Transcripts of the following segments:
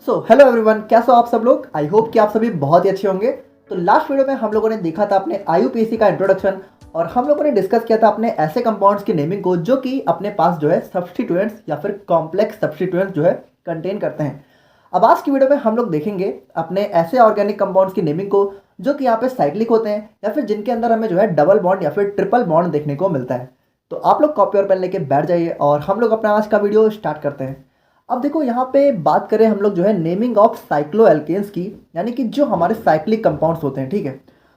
So hello everyone, कैसे हो आप सब लोग। आई होप कि आप सभी बहुत ही अच्छे होंगे। तो लास्ट वीडियो में हम लोगों ने देखा था अपने IUPAC का इंट्रोडक्शन और हम लोगों ने डिस्कस किया था अपने ऐसे कंपाउंड्स की नेमिंग को जो कि अपने पास जो है सब्स्टिट्यूएंट्स या फिर कॉम्प्लेक्स सब्स्टिट्यूएंट्स जो है कंटेन करते हैं। अब आज की वीडियो में हम लोग देखेंगे अपने ऐसे ऑर्गेनिक कंपाउंड्स की नेमिंग को जो कि यहाँ पे साइक्लिक होते हैं या फिर जिनके अंदर हमें जो है डबल बॉन्ड या फिर ट्रिपल बॉन्ड देखने को मिलता है। तो आप लोग कॉपी और पेन लेके बैठ जाइए और हम लोग अपना आज का वीडियो स्टार्ट करते हैं। अब देखो यहाँ पे बात करें हम लोग जो है नेमिंग ऑफ साइक्लोएल्केन्स की, यानी कि जो हमारे साइक्लिक कंपाउंड्स होते हैं, ठीक है।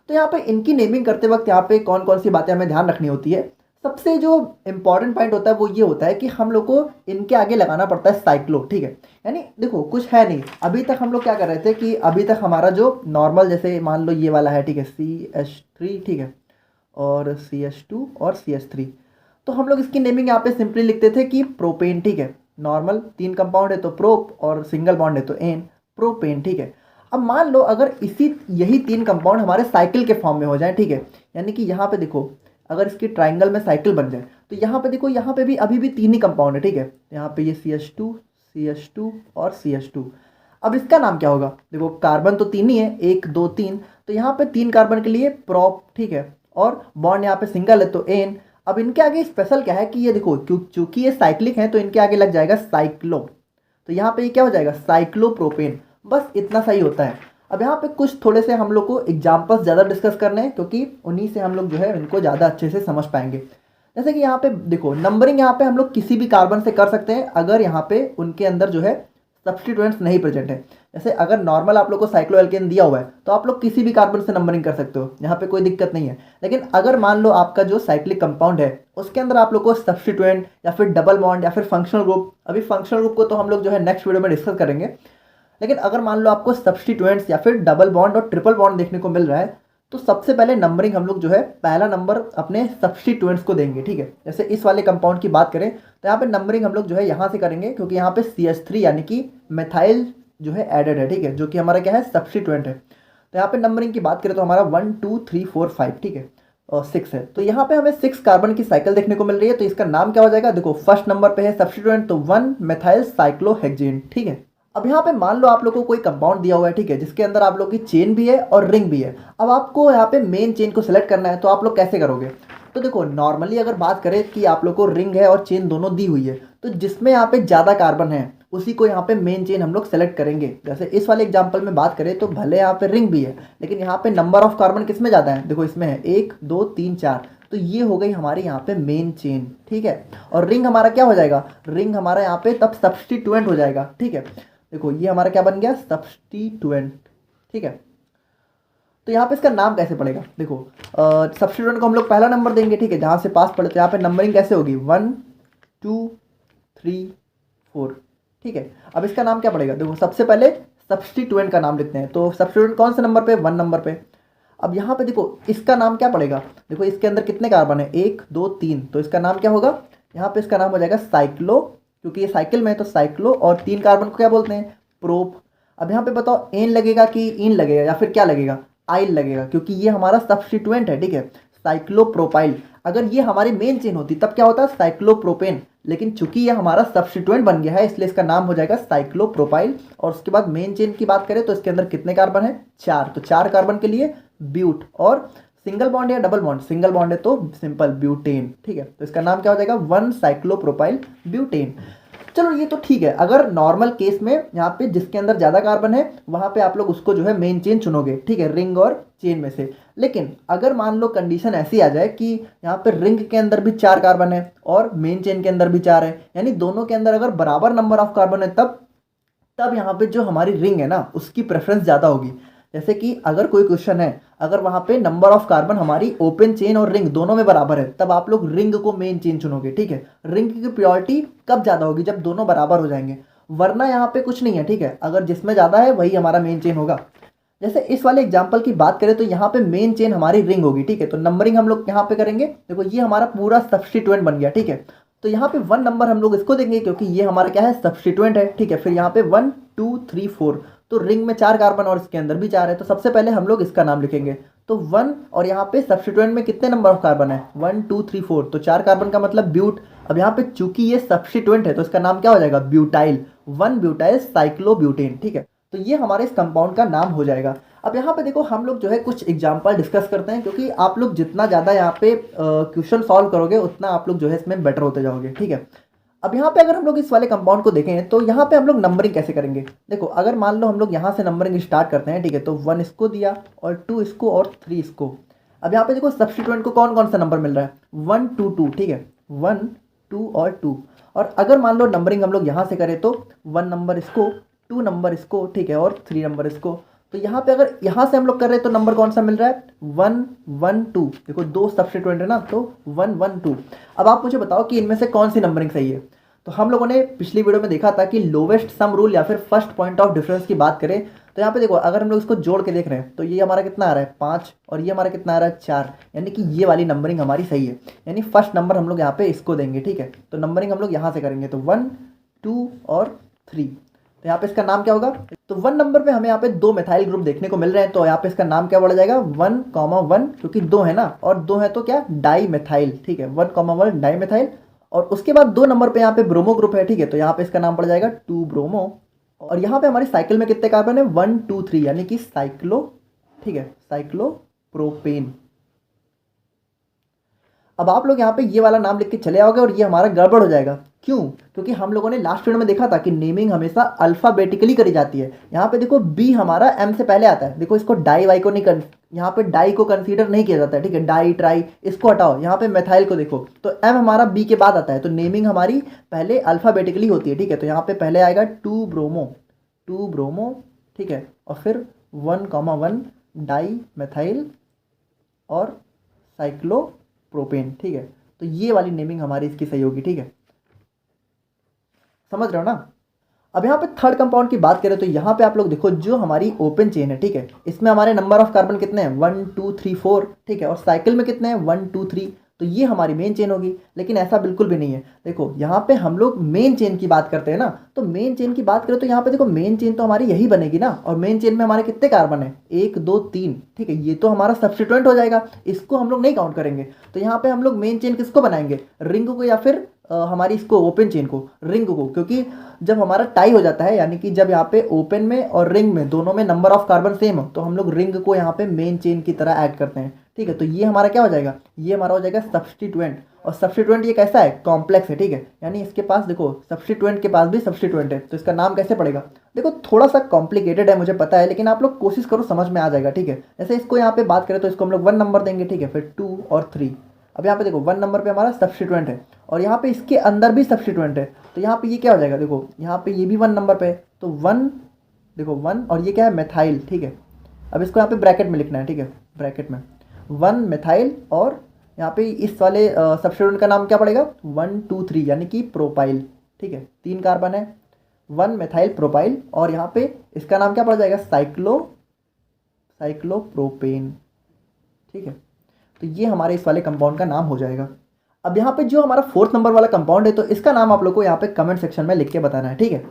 तो यहाँ पे इनकी नेमिंग करते वक्त यहाँ पे कौन कौन सी बातें हमें ध्यान रखनी होती है। सबसे जो इंपॉर्टेंट पॉइंट होता है वो ये होता है कि हम लोग को इनके आगे लगाना पड़ता है साइक्लो, ठीक है। यानी देखो कुछ है नहीं, अभी तक हम लोग क्या कर रहे थे कि अभी तक हमारा जो नॉर्मल जैसे मान लो ये वाला है, ठीक है, CH3, ठीक है, और CH2 और CH3। तो हम लोग इसकी नेमिंग यहाँ पे सिंपली लिखते थे कि प्रोपेन, ठीक है। नॉर्मल 3 कंपाउंड है तो प्रोप और सिंगल बॉन्ड है तो एन, प्रोपेन, ठीक है। अब मान लो अगर यही 3 कंपाउंड हमारे साइकिल के फॉर्म में हो जाए, ठीक है। यानी कि यहाँ पे देखो अगर इसकी ट्राइंगल में साइकिल बन जाए तो यहाँ पे देखो यहाँ पे भी अभी भी 3 ही कंपाउंड है, ठीक है। यहाँ पे ये CH2 और CH2। अब इसका नाम क्या होगा, देखो कार्बन तो 3 ही है, 1 2 3, तो यहाँ पे 3 कार्बन के लिए प्रोप, ठीक है, और बॉन्ड यहाँ पे सिंगल है तो एन। अब इनके आगे स्पेशल क्या है कि ये देखो चूंकि ये साइक्लिक है तो इनके आगे लग जाएगा साइक्लो, तो यहाँ पे ये क्या हो जाएगा साइक्लोप्रोपेन। बस इतना सही होता है। अब यहाँ पे कुछ थोड़े से हम लोग को एग्जाम्पल्स ज़्यादा डिस्कस करने हैं क्योंकि उन्हीं से हम लोग जो है इनको ज़्यादा अच्छे से समझ पाएंगे। जैसे कि यहाँ पे देखो नंबरिंग यहाँ पे हम लोग किसी भी कार्बन से कर सकते हैं अगर यहाँ पे उनके अंदर जो है सब्स्टिट्यूएंट्स नहीं प्रेजेंट है। जैसे अगर नॉर्मल आप लोग को साइक्लोएल्केन दिया हुआ है तो आप लोग किसी भी कार्बन से नंबरिंग कर सकते हो, यहाँ पे कोई दिक्कत नहीं है। लेकिन अगर मान लो आपका जो साइक्लिक कंपाउंड है उसके अंदर आप लोग को सब्स्टिट्यूएंट या फिर डबल बॉन्ड या फिर फंक्शनल ग्रुप, अभी फंक्शनल ग्रुप को तो हम लोग जो है नेक्स्ट वीडियो में डिस्कस करेंगे। लेकिन अगर मान लो आपको सब्स्टिट्यूएंट्स या फिर डबल बॉन्ड और ट्रिपल बॉन्ड देखने को मिल रहा है तो सबसे पहले नंबरिंग हम लोग जो है पहला नंबर अपने सब्स्टिट्यूएंट्स को देंगे, ठीक है। जैसे इस वाले कंपाउंड की बात करें तो यहाँ पे नंबरिंग हम लोग जो है यहाँ से करेंगे क्योंकि यहाँ पे CH3 यानी कि मेथाइल जो है एडेड है, ठीक है, जो कि हमारा क्या है सब्स्टिट्यूएंट है। तो यहाँ पे नंबरिंग की बात करें तो हमारा 1 2 3 4 5, ठीक है, और 6 है। तो यहाँ पे हमें 6 कार्बन की साइकिल देखने को मिल रही है। तो इसका नाम क्या हो जाएगा, देखो फर्स्ट नंबर पे है सब्स्टिट्यूएंट तो 1 मेथाइल साइक्लोहेक्सेन, ठीक है। अब यहाँ पे मान लो आप लोग को कोई कंपाउंड दिया हुआ है, ठीक है, जिसके अंदर आप लोग की चेन भी है और रिंग भी है। अब आपको यहाँ पे मेन चेन को सिलेक्ट करना है तो आप लोग कैसे करोगे। तो देखो नॉर्मली अगर बात करें कि आप लोग को रिंग है और चेन दोनों दी हुई है तो जिसमें यहाँ पे ज़्यादा कार्बन है उसी को यहाँ पे मेन चेन हम लोग सेलेक्ट करेंगे। जैसे इस वाले एग्जांपल में बात करें तो भले यहाँ पे रिंग भी है लेकिन यहाँ पे नंबर ऑफ कार्बन किस में ज़्यादा है, देखो इसमें है 1 2 3 4, तो ये हो गई हमारी यहाँ पे मेन चेन, ठीक है। और रिंग हमारा क्या हो जाएगा, रिंग हमारा यहाँ पे तब सब्स्टिट्यूएंट हो जाएगा, ठीक है। देखो ये हमारा क्या बन गया सब्स्टिट्यूएंट, ठीक है। तो यहाँ पे इसका नाम कैसे पड़ेगा, देखो सब्स्टिट्यूएंट को हम लोग पहला नंबर देंगे, ठीक है, जहाँ से पास पड़े। तो यहाँ पे नंबरिंग कैसे होगी 1 2 3 4, ठीक है। अब इसका नाम क्या पड़ेगा, देखो सबसे पहले सब्स्टिट्यूएंट का नाम लिखते हैं। तो सब्स्टिट्यूएंट कौन से नंबर पे, 1 नंबर पे। अब यहाँ पे देखो इसका नाम क्या पड़ेगा, देखो इसके अंदर कितने कार्बन है 1 2 3, तो इसका नाम क्या होगा, यहाँ पे इसका नाम हो जाएगा साइक्लो, क्योंकि ये साइकिल में है तो साइक्लो, और 3 कार्बन को क्या बोलते हैं प्रोप। अब यहाँ पे बताओ एन लगेगा कि इन लगेगा या फिर क्या लगेगा, आइल लगेगा, क्योंकि ये हमारा सब्स्टिट्यूएंट है, ठीक है, साइक्लोप्रोपाइल। अगर ये हमारी मेन चेन होती तब क्या होता है साइक्लोप्रोपेन, लेकिन चूंकि ये हमारा सब्स्टिट्यूएंट बन गया है इसलिए इसका नाम हो जाएगा साइक्लोप्रोपाइल। और उसके बाद मेन चेन की बात करें तो इसके अंदर कितने कार्बन है 4, तो 4 कार्बन के लिए ब्यूट, और सिंगल बॉन्ड या डबल बॉन्ड, सिंगल बॉन्ड है तो सिंपल ब्यूटेन, ठीक है। तो इसका नाम क्या हो जाएगा 1 साइक्लोप्रोपाइल ब्यूटेन। चलो ये तो ठीक है। अगर नॉर्मल केस में यहाँ पे जिसके अंदर ज़्यादा कार्बन है वहाँ पे आप लोग उसको जो है मेन चेन चुनोगे, ठीक है, रिंग और चेन में से। लेकिन अगर मान लो कंडीशन ऐसी आ जाए कि यहाँ पे रिंग के अंदर भी 4 कार्बन है और मेन चेन के अंदर भी 4 है, यानी दोनों के अंदर अगर बराबर नंबर ऑफ कार्बन है, तब यहाँ पे जो हमारी रिंग है ना उसकी प्रेफरेंस ज़्यादा होगी। जैसे कि अगर कोई क्वेश्चन है, अगर वहाँ पे नंबर ऑफ कार्बन हमारी ओपन चेन और रिंग दोनों में बराबर है तब आप लोग रिंग को मेन चेन चुनोगे, ठीक है। रिंग की प्योरिटी कब ज़्यादा होगी, जब दोनों बराबर हो जाएंगे, वरना यहाँ पे कुछ नहीं है, ठीक है। अगर जिसमें ज़्यादा है वही हमारा मेन चेन होगा। जैसे इस वाले एग्जाम्पल की बात करें तो यहाँ पे मेन चेन हमारी रिंग होगी, ठीक है। तो नंबरिंग हम लोग यहाँ पे करेंगे, देखो ये हमारा पूरा सब्स्टिट्यूएंट बन गया, ठीक है। तो यहाँ पे 1 नंबर हम लोग इसको देंगे क्योंकि ये हमारा क्या है सब्स्टिट्यूएंट है, ठीक है। फिर यहाँ पे 1 2 3 4, तो रिंग में 4 कार्बन और इसके अंदर भी 4 है, तो सबसे पहले हम लोग इसका नाम लिखेंगे। तो 1 और यहाँ पे सब्स्टिट्यूएंट में कितने नंबर ऑफ कार्बन है, 1 2 3 4, तो 4 कार्बन का मतलब ब्यूट। अब यहाँ पे चूंकि ये सब्स्टिट्यूएंट है तो इसका नाम क्या हो जाएगा, ब्यूटाइल, 1 ब्यूटाइल साइक्लोब्यूटेन, ठीक है। तो ये हमारे इस कंपाउंड का नाम हो जाएगा। अब यहाँ पे देखो हम लोग जो है कुछ एग्जाम्पल डिस्कस करते हैं, क्योंकि आप लोग जितना ज़्यादा यहाँ पे क्वेश्चन सॉल्व करोगे उतना आप लोग जो है इसमें बेटर होते जाओगे, ठीक है। अब यहाँ पे अगर हम लोग इस वाले कंपाउंड को देखें तो यहाँ पे हम लोग नंबरिंग कैसे करेंगे। देखो अगर मान लो हम लोग यहाँ से नंबरिंग स्टार्ट करते हैं, ठीक है, तो 1 इसको दिया और 2 इसको और 3 इसको। अब यहाँ पे देखो सब्स्टिट्यूएंट को कौन कौन सा नंबर मिल रहा है, 1 2 2, ठीक है, 1 2 और 2। और अगर मान लो नंबरिंग हम लोग यहाँ से करें तो 1 नंबर इसको, 2 नंबर इसको, ठीक है, और 3 नंबर इसको। तो यहाँ पे अगर यहाँ से हम लोग कर रहे हैं तो नंबर कौन सा मिल रहा है, 1 1 2, देखो 2 सब्स्टिट्यूएंट है ना, तो 1 1 2। अब आप मुझे बताओ कि इनमें से कौन सी नंबरिंग सही है। तो हम लोगों ने पिछली वीडियो में देखा था कि लोवेस्ट सम रूल या फिर फर्स्ट पॉइंट ऑफ डिफरेंस की बात करें तो यहाँ पे देखो अगर हम लोग इसको जोड़ के देख रहे हैं तो ये हमारा कितना आ रहा है 5 और ये हमारा कितना आ रहा है 4, यानी कि ये वाली नंबरिंग हमारी सही है, यानी फर्स्ट नंबर हम लोग यहाँ पे इसको देंगे, ठीक है। तो नंबरिंग हम लोग यहाँ से करेंगे तो 1 2 और 3। तो यहाँ पे इसका नाम क्या होगा, तो 1 नंबर पे हमें यहाँ पे 2 मिथाइल ग्रुप देखने को मिल रहे हैं, तो यहाँ पे इसका नाम क्या बोला जाएगा, 1 1, क्योंकि 2 है ना, और 2 है तो क्या डाई मिथाइल, ठीक है, 1 1 डाई मिथाइल। और उसके बाद 2 नंबर पे यहाँ पे ब्रोमो ग्रुप है, ठीक है, तो यहाँ पे इसका नाम पड़ जाएगा 2 ब्रोमो। और यहाँ पे हमारी साइकिल में कितने कार्बन है, 1 2 3, यानी कि साइक्लो, ठीक है, साइक्लोप्रोपेन। अब आप लोग यहाँ पे ये वाला नाम लिख के चले आओगे और ये हमारा गड़बड़ हो जाएगा, क्यों, क्योंकि हम लोगों ने लास्ट वीडियो में देखा था कि नेमिंग हमेशा अल्फाबेटिकली करी जाती है। यहाँ पे देखो बी हमारा एम से पहले आता है, देखो इसको डाई वाई को नहीं यहाँ पे डाई को कंसीडर नहीं किया जाता है, ठीक है, डाई ट्राई इसको हटाओ। यहाँ पे मेथाइल को देखो तो एम हमारा बी के बाद आता है, तो नेमिंग हमारी पहले अल्फाबेटिकली होती है, ठीक है। तो यहाँ पे पहले आएगा 2 ब्रोमो, ठीक है, और फिर 1 1 डाई मेथाइल और साइक्लोप्रोपेन, ठीक है। तो ये वाली नेमिंग हमारी इसकी सही होगी, ठीक है, समझ रहे हो ना। अब यहाँ पे थर्ड कंपाउंड की बात करें तो यहाँ पे आप लोग देखो जो हमारी ओपन चेन है, ठीक है, इसमें हमारे नंबर ऑफ कार्बन कितने हैं, 1 2 3 4, ठीक है, और साइकिल में कितने हैं, 1 2 3, तो ये हमारी मेन चेन होगी। लेकिन ऐसा बिल्कुल भी नहीं है, देखो यहाँ पे हम लोग मेन चेन की बात करते हैं ना, तो मेन चेन की बात करें तो यहाँ पे देखो मेन चेन तो हमारी यही बनेगी ना, और मेन चेन में हमारे कितने कार्बन है, 1 2 3, ठीक है, ये तो हमारा सब्स्टिट्यूएंट हो जाएगा, इसको हम लोग नहीं काउंट करेंगे। तो यहाँ पे हम लोग मेन चेन किसको बनाएंगे, रिंग को, या फिर हमारी इसको ओपन चेन को, रिंग को, क्योंकि जब हमारा टाई हो जाता है, यानी कि जब यहाँ पे ओपन में और रिंग में दोनों में नंबर ऑफ कार्बन सेम हो, तो हम लोग रिंग को यहाँ पे मेन चेन की तरह ऐड करते हैं, ठीक है। तो ये हमारा क्या हो जाएगा, ये हमारा हो जाएगा सब्स्टिट्यूएंट। और सब्स्टिट्यूएंट ये कैसा है, कॉम्प्लेक्स है, ठीक है, यानी इसके पास देखो सब्स्टिट्यूएंट के पास भी सब्स्टिट्यूएंट है, तो इसका नाम कैसे पड़ेगा, देखो थोड़ा सा कॉम्प्लिकेटेड है मुझे पता है, लेकिन आप लोग कोशिश करो समझ में आ जाएगा, ठीक है। जैसे इसको यहाँ पे बात करें तो इसको हम लोग 1 नंबर देंगे, ठीक है, फिर 2 और 3। अब यहाँ पे देखो 1 नंबर पे हमारा सब्स्टिट्यूएंट है और यहाँ पे इसके अंदर भी सब्स्टिट्यूएंट है, तो यहाँ पे ये क्या हो जाएगा, देखो यहाँ पे ये भी 1 नंबर पे है, तो 1, देखो 1 और ये क्या है, मेथाइल, ठीक है। अब इसको यहाँ पे ब्रैकेट में लिखना है, ठीक है, ब्रैकेट में 1 मेथाइल, और यहाँ पे इस वाले सब्स्टिट्यूएंट का नाम क्या पड़ेगा, 1 2 3, यानी कि प्रोपाइल, ठीक है, 3 कार्बन है, 1 मेथाइल प्रोपाइल, और यहाँ पे इसका नाम क्या पड़ जाएगा, साइक्लोप्रोपेन, ठीक है। तो ये हमारे इस वाले कंपाउंड का नाम हो जाएगा। अब यहाँ पे जो हमारा 4th नंबर वाला कंपाउंड है, तो इसका नाम आप लोग को यहाँ पे कमेंट सेक्शन में लिख के बताना है, ठीक है।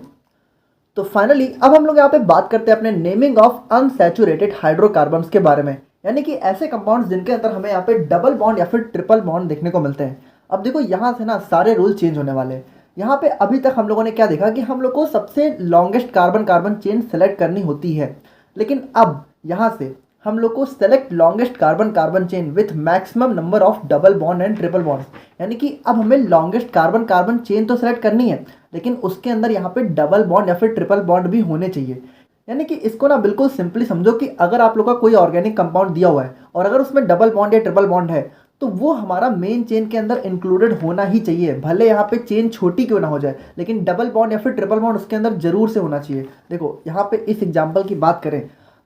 तो फाइनली अब हम लोग यहाँ पे बात करते हैं अपने नेमिंग ऑफ अनसैचुरेटेड हाइड्रोकार्बन्स के बारे में, यानी कि ऐसे कंपाउंड्स जिनके अंदर हमें यहाँ पे डबल बॉन्ड या फिर ट्रिपल बॉन्ड देखने को मिलते हैं। अब देखो यहाँ से ना सारे रूल चेंज होने वाले हैं। यहाँ पे अभी तक हम लोगों ने क्या देखा कि हम लोग को सबसे लॉन्गेस्ट कार्बन चेन सेलेक्ट करनी होती है, लेकिन अब यहाँ से हम लोग को select longest carbon chain with maximum number of double bond and triple bonds, यानी कि अब हमें लॉन्गेस्ट कार्बन चेन तो सेलेक्ट करनी है, लेकिन उसके अंदर यहाँ पे डबल बॉन्ड या फिर ट्रिपल बॉन्ड भी होने चाहिए। यानी कि इसको ना बिल्कुल सिंपली समझो कि अगर आप लोग का कोई ऑर्गेनिक कंपाउंड दिया हुआ है और अगर उसमें डबल बॉन्ड या ट्रिपल बॉन्ड है तो वो हमारा मेन चेन के अंदर इंक्लूडेड होना ही चाहिए, भले यहाँ पे चेन छोटी क्यों ना हो जाए, लेकिन डबल बॉन्ड या फिर ट्रिपल बॉन्ड उसके अंदर जरूर से होना चाहिए। देखो यहाँ पे इस एग्जाम्पल की बात करें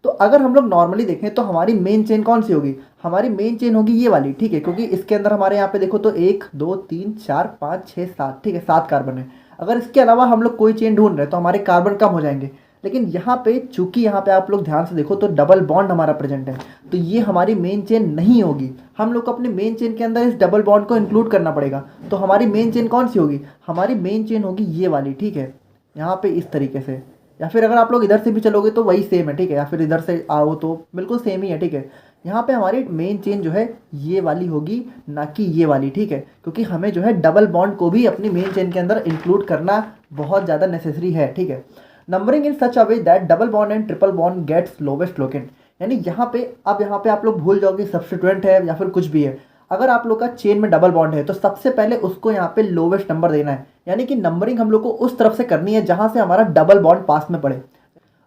तो अगर हम लोग नॉर्मली देखें तो हमारी मेन चेन कौन सी होगी, हमारी मेन चेन होगी ये वाली, ठीक है, क्योंकि इसके अंदर हमारे यहाँ पे देखो तो 1 2 3 4 5 6 7, ठीक है, 7 कार्बन है। अगर इसके अलावा हम लोग कोई चेन ढूंढ रहे हैं तो हमारे कार्बन कम हो जाएंगे, लेकिन यहाँ पे चूंकि यहाँ पे आप लोग ध्यान से देखो तो डबल बॉन्ड हमारा प्रेजेंट है, तो ये हमारी मेन चेन नहीं होगी। हम लोग को अपने मेन चेन के अंदर इस डबल बॉन्ड को इंक्लूड करना पड़ेगा। तो हमारी मेन चेन कौन सी होगी, हमारी मेन चेन होगी ये वाली, ठीक है, यहाँ पे इस तरीके से, या फिर अगर आप लोग इधर से भी चलोगे तो वही सेम है, ठीक है, या फिर इधर से आओ तो बिल्कुल सेम ही है, ठीक है। यहाँ पे हमारी मेन चेन जो है ये वाली होगी, ना कि ये वाली, ठीक है, क्योंकि हमें जो है डबल बॉन्ड को भी अपनी मेन चेन के अंदर इंक्लूड करना बहुत ज़्यादा नेसेसरी है, ठीक है। Numbering in such a way that double bond and triple bond gets lowest locant, यानी यहाँ पे अब यहाँ पे आप लोग भूल जाओगे सब्स्टिट्यूएंट है या फिर कुछ भी है। अगर आप लोग का चेन में डबल बॉन्ड है तो सबसे पहले उसको यहाँ पे लोवेस्ट नंबर देना है, यानी कि नंबरिंग हम लोग को उस तरफ से करनी है जहाँ से हमारा डबल बॉन्ड पास में पड़े।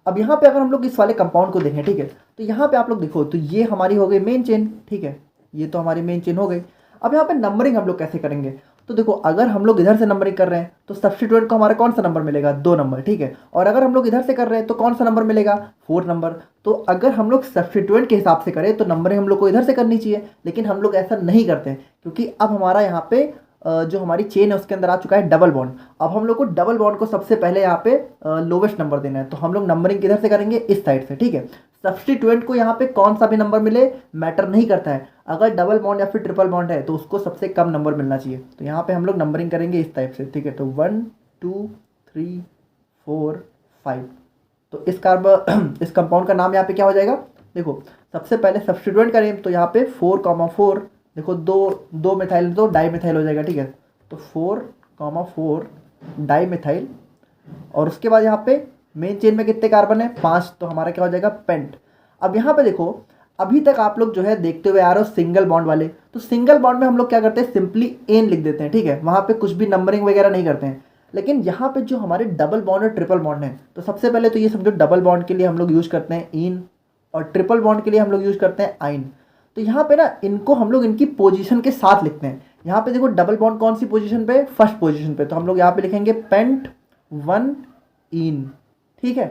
अब यहाँ पे अगर हम लोग इस वाले कंपाउंड को देखें, ठीक है, तो यहाँ पे आप लोग देखो तो ये हमारी हो गई मेन चेन, ठीक है, ये तो हमारी मेन चेन हो गई। अब यहाँ पे नंबरिंग हम लोग कैसे करेंगे, तो देखो अगर हम लोग इधर से नंबरिंग कर रहे हैं तो सब्स्टिट्यूएंट को हमारा कौन सा नंबर मिलेगा, 2 नंबर, ठीक है। और अगर हम लोग इधर से कर रहे हैं तो कौन सा नंबर मिलेगा, 4 नंबर। तो अगर हम लोग सब्स्टिट्यूएंट के हिसाब से करें तो नंबरिंग हम लोग को इधर से करनी चाहिए, लेकिन हम लोग ऐसा नहीं करते हैं क्योंकि अब हमारा यहाँ पे जो हमारी चेन है उसके अंदर आ चुका है डबल बॉन्ड। अब हम लोग को डबल बॉन्ड को सबसे पहले यहाँ पे लोवेस्ट नंबर देना है, तो हम लोग नंबरिंग किधर से करेंगे, इस साइड से, ठीक है। सब्स्टिट्यूएंट को यहाँ पे कौन सा भी नंबर मिले मैटर नहीं करता है, अगर डबल बॉन्ड या फिर ट्रिपल बॉन्ड है तो उसको सबसे कम नंबर मिलना चाहिए। तो यहाँ पे हम लोग नंबरिंग करेंगे इस टाइप से, ठीक है। तो 1 2 3 4 5। तो इस कंपाउंड का नाम यहाँ पे क्या हो जाएगा, देखो सबसे पहले सब्स्टिट्यूएंट करें तो यहाँ पे 4,4, देखो दो मिथाइल तो डाई मिथाइल हो जाएगा, ठीक है। तो 4,4 डाई मिथाइल, और उसके बाद यहाँ पे मेन चेन में कितने कार्बन है, 5, तो हमारा क्या हो जाएगा, पेंट। अब यहाँ पे देखो अभी तक आप लोग जो है देखते हुए आ रहे हो सिंगल बॉन्ड वाले, तो सिंगल बॉन्ड में हम लोग क्या करते हैं, सिंपली एन लिख देते हैं, ठीक है, वहाँ पे कुछ भी नंबरिंग वगैरह नहीं करते हैं। लेकिन यहाँ पे जो हमारे डबल बॉन्ड और ट्रिपल बॉन्ड है, तो सबसे पहले तो ये समझो डबल बॉन्ड के लिए हम लोग यूज करते हैं इन, और ट्रिपल बॉन्ड के लिए हम लोग यूज करते हैं आइन। तो यहाँ पे ना इनको हम लोग इनकी पोजीशन के साथ लिखते हैं। यहाँ पे देखो डबल बॉन्ड कौन सी पोजीशन पे, फर्स्ट पोजीशन पे, तो हम लोग यहाँ पे लिखेंगे पेंट 1 इन, ठीक है।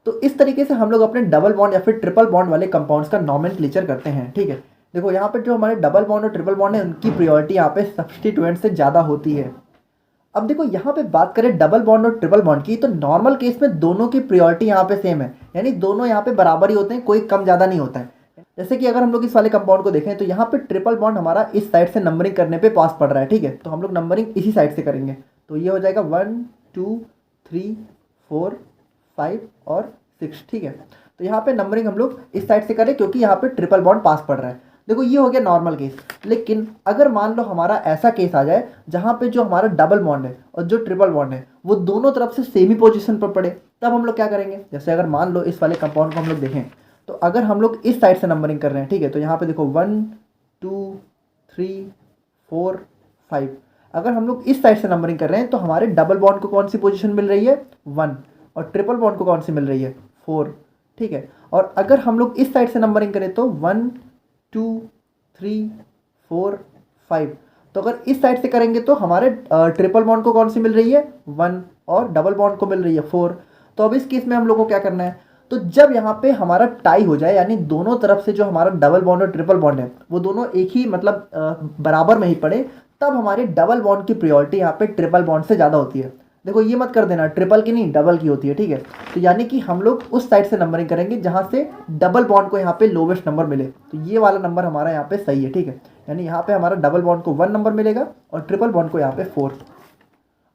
तो इस तरीके से हम लोग अपने डबल बॉन्ड या फिर ट्रिपल बॉन्ड वाले कंपाउंड्स का नॉमेनक्लेचर करते हैं, ठीक है। देखो यहाँ पे जो हमारे डबल बॉन्ड और ट्रिपल बॉन्ड है उनकी प्रायोरिटी यहाँ पे सब्स्टिट्यूएंट से ज़्यादा होती है। अब देखो यहाँ पे बात करें डबल बॉन्ड और ट्रिपल बॉन्ड की, तो नॉर्मल केस में दोनों की प्रायोरिटी यहाँ पे सेम है, यानी दोनों यहाँ पे बराबर ही होते हैं, कोई कम ज़्यादा नहीं होता है। जैसे कि अगर हम लोग इस वाले कंपाउंड को देखें तो यहाँ पे ट्रिपल बॉन्ड हमारा इस साइड से नंबरिंग करने पे पास पड़ रहा है, ठीक है। तो हम लोग नंबरिंग इसी साइड से करेंगे, तो ये हो जाएगा 1 2 3 4 5 और 6, ठीक है। तो यहाँ पे नंबरिंग हम लोग इस साइड से करें क्योंकि यहाँ पे ट्रिपल बॉन्ड पास पड़ रहा है। देखो ये हो गया नॉर्मल केस। लेकिन अगर मान लो हमारा ऐसा केस आ जाए जहाँ पे जो हमारा डबल बॉन्ड है और जो ट्रिपल बॉन्ड है वो दोनों तरफ से सेम ही पोजीशन पर पड़े, तब हम लोग क्या करेंगे, जैसे अगर मान लो इस वाले कंपाउंड को हम लोग देखें तो अगर हम लोग इस साइड से नंबरिंग कर रहे हैं, ठीक है, तो यहाँ पे देखो 1 2 3 4 5, अगर हम लोग इस साइड से नंबरिंग कर रहे हैं तो हमारे डबल बॉन्ड को कौन सी पोजीशन मिल रही है, 1, और ट्रिपल बॉन्ड को कौन सी मिल रही है, 4, ठीक है। और अगर हम लोग इस साइड से नंबरिंग करें तो 1 2 3 4 5, तो अगर इस साइड से करेंगे तो हमारे ट्रिपल बॉन्ड को कौन सी मिल रही है, 1, और डबल बॉन्ड को मिल रही है 4। तो अब इस केस में हम लोग को क्या करना है, तो जब यहाँ पे हमारा टाई हो जाए, यानी दोनों तरफ से जो हमारा डबल बॉन्ड और ट्रिपल बॉन्ड है वो दोनों एक ही मतलब बराबर में ही पड़े, तब हमारे डबल बॉन्ड की प्रायोरिटी यहाँ पे ट्रिपल बॉन्ड से ज़्यादा होती है। देखो ये मत कर देना ट्रिपल की नहीं डबल की होती है, ठीक है। तो यानी कि हम लोग उस साइड से नंबरिंग करेंगे जहाँ से डबल बॉन्ड को यहाँ पे लोवेस्ट नंबर मिले, तो ये वाला नंबर हमारा यहाँ पे सही है, ठीक है। यानी यहाँ पे हमारा डबल बॉन्ड को 1 नंबर मिलेगा और ट्रिपल बॉन्ड को यहाँ पे 4।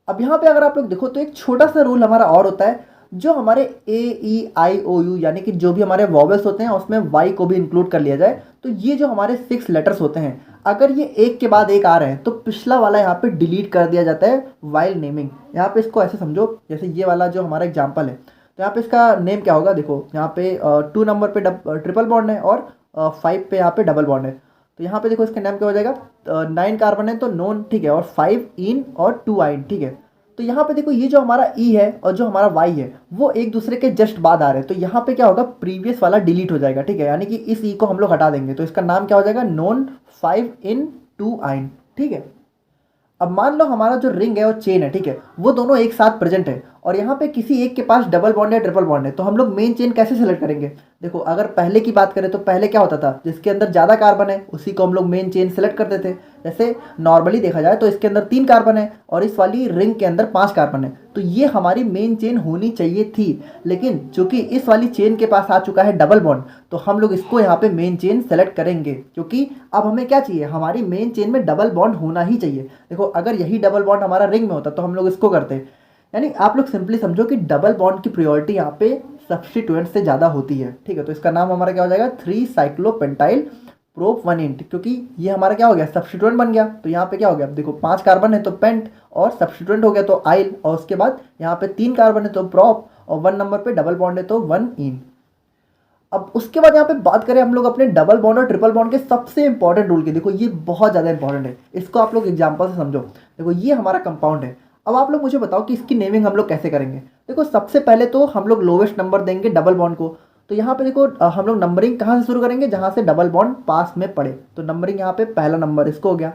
अब यहाँ पे अगर आप लोग देखो तो एक छोटा सा रूल हमारा और होता है, जो हमारे AEIOU यानी कि जो भी हमारे वॉवेल्स होते हैं उसमें Y को भी इंक्लूड कर लिया जाए, तो ये जो हमारे 6 लेटर्स होते हैं अगर ये एक के बाद एक आ रहे हैं तो पिछला वाला यहाँ पे डिलीट कर दिया जाता है वाइल नेमिंग। यहाँ पे इसको ऐसे समझो, जैसे ये वाला जो हमारा एग्जाम्पल है तो यहाँ पे इसका नेम क्या होगा, देखो यहाँ पे 2 नंबर पे ट्रिपल बॉन्ड है और 5 पे यहाँ पे डबल बॉन्ड है, तो यहाँ पे देखो इसका नाम क्या हो जाएगा, 9 कार्बन है तो नॉन, ठीक है, और 5 इन और 2 आइन, ठीक है। तो यहाँ पे देखो ये जो हमारा E है और जो हमारा Y है वो एक दूसरे के जस्ट बाद आ रहे हैं, तो यहाँ पे क्या होगा, प्रीवियस वाला डिलीट हो जाएगा, ठीक है, यानी कि इस E को हम लोग हटा देंगे, तो इसका नाम क्या हो जाएगा, नॉन 5 इन 2 आइन, ठीक है। अब मान लो हमारा जो रिंग है और चेन है, ठीक है, वो दोनों एक साथ प्रेजेंट है और यहाँ पे किसी एक के पास डबल बॉन्ड या ट्रिपल बॉन्ड है, तो हम लोग मेन चेन कैसे सेलेक्ट करेंगे। देखो अगर पहले की बात करें तो पहले क्या होता था, जिसके अंदर ज़्यादा कार्बन है उसी को हम लोग मेन चेन सेलेक्ट करते थे। जैसे नॉर्मली देखा जाए तो इसके अंदर 3 कार्बन है और इस वाली रिंग के अंदर 5 कार्बन है, तो ये हमारी मेन चेन होनी चाहिए थी। लेकिन चूंकि इस वाली चेन के पास आ चुका है डबल बॉन्ड, तो हम लोग इसको यहाँ पे मेन चेन सेलेक्ट करेंगे, क्योंकि अब हमें क्या चाहिए, हमारी मेन चेन में डबल बॉन्ड होना ही चाहिए। देखो अगर यही डबल बॉन्ड हमारा रिंग में होता तो हम लोग इसको करते, यानी आप लोग सिंपली समझो कि डबल बॉन्ड की प्रायोरिटी यहाँ पे सब्स्टिट्यूएंट से ज़्यादा होती है, ठीक है। तो इसका नाम हमारा क्या हो जाएगा, 3 साइक्लोपेंटाइल प्रोप 1 इंट, क्योंकि ये हमारा क्या हो गया, सब्स्टिट्यूएंट बन गया। तो यहाँ पे क्या हो गया, देखो 5 कार्बन है तो पेंट, और सब्स्टिट्यूएंट हो गया तो आइल, और उसके बाद यहाँ पे 3 कार्बन है तो प्रोप, और 1 नंबर पे डबल बॉन्ड है तो 1 इन। अब उसके बाद यहाँ पे बात करें हम लोग अपने डबल बॉन्ड और ट्रिपल बॉन्ड के सबसे इंपॉर्टेंट रूल की। देखो ये बहुत ज़्यादा इंपॉर्टेंट है, इसको आप लोग एग्जाम्पल से समझो। देखो ये हमारा कंपाउंड है, अब आप लोग मुझे बताओ कि इसकी नेमिंग हम लोग कैसे करेंगे। देखो सबसे पहले तो हम लोग लोवेस्ट नंबर देंगे डबल बॉन्ड को। तो यहाँ पे देखो हम लोग नंबरिंग कहाँ से शुरू करेंगे, जहाँ से डबल बॉन्ड पास में पड़े। तो नंबरिंग यहाँ पे पहला नंबर इसको हो गया।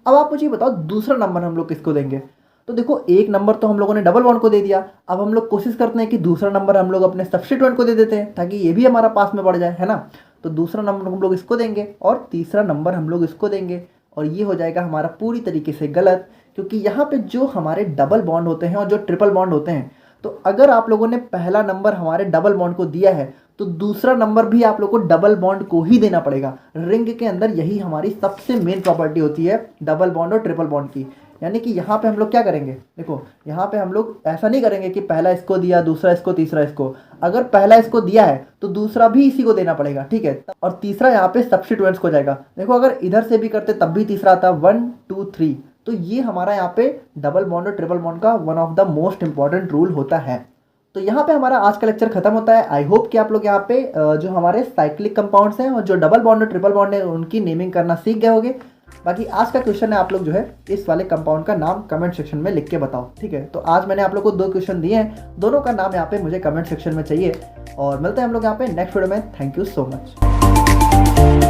अब आप मुझे बताओ दूसरा नंबर हम लोग किसको देंगे। तो देखो एक नंबर तो हम लोगों ने डबल बॉन्ड को दे दिया, अब हम लोग कोशिश करते हैं कि दूसरा नंबर हम लोग अपने सब्स्टिट्यूएंट को दे देते हैं ताकि ये भी हमारा पास में पड़ जाए, है ना। तो दूसरा नंबर हम लोग इसको देंगे और तीसरा नंबर हम लोग इसको देंगे, और ये हो जाएगा हमारा पूरी तरीके से गलत, क्योंकि यहाँ पे जो हमारे डबल बॉन्ड होते हैं और जो ट्रिपल बॉन्ड होते हैं, तो अगर आप लोगों ने पहला नंबर हमारे डबल बॉन्ड को दिया है तो दूसरा नंबर भी आप लोग को डबल बॉन्ड को ही देना पड़ेगा। रिंग के अंदर यही हमारी सबसे मेन प्रॉपर्टी होती है डबल बॉन्ड और ट्रिपल बॉन्ड की। यानी कि यहाँ पे हम लोग क्या करेंगे, देखो यहाँ पे हम लोग ऐसा नहीं करेंगे कि पहला इसको दिया, दूसरा इसको, तीसरा इसको। अगर पहला इसको दिया है तो दूसरा भी इसी को देना पड़ेगा, ठीक है। और तीसरा यहाँ पे सब्स्टिट्यूएंट्स को जाएगा। देखो अगर इधर से भी करते तब भी तीसरा आता, 1 2 3। तो ये हमारा यहाँ पे डबल बॉन्ड और ट्रिपल बॉन्ड का one of the most important rule होता है। तो यहाँ पे हमारा आज का लेक्चर खत्म होता है। आई होप कि आप लोग यहाँ पे जो हमारे साइक्लिक कंपाउंड्स हैं और जो डबल बॉन्ड और ट्रिपल बॉन्ड है उनकी नेमिंग करना सीख गए होंगे। बाकी आज का क्वेश्चन है, आप लोग जो है इस वाले कंपाउंड का नाम कमेंट सेक्शन में लिख के बताओ, ठीक है। तो आज मैंने आप लोग को 2 क्वेश्चन दिए हैं, दोनों का नाम यहाँ पे मुझे कमेंट सेक्शन में चाहिए, और मिलते हैं हम लोग यहाँ पे नेक्स्ट वीडियो में। Thank you so much.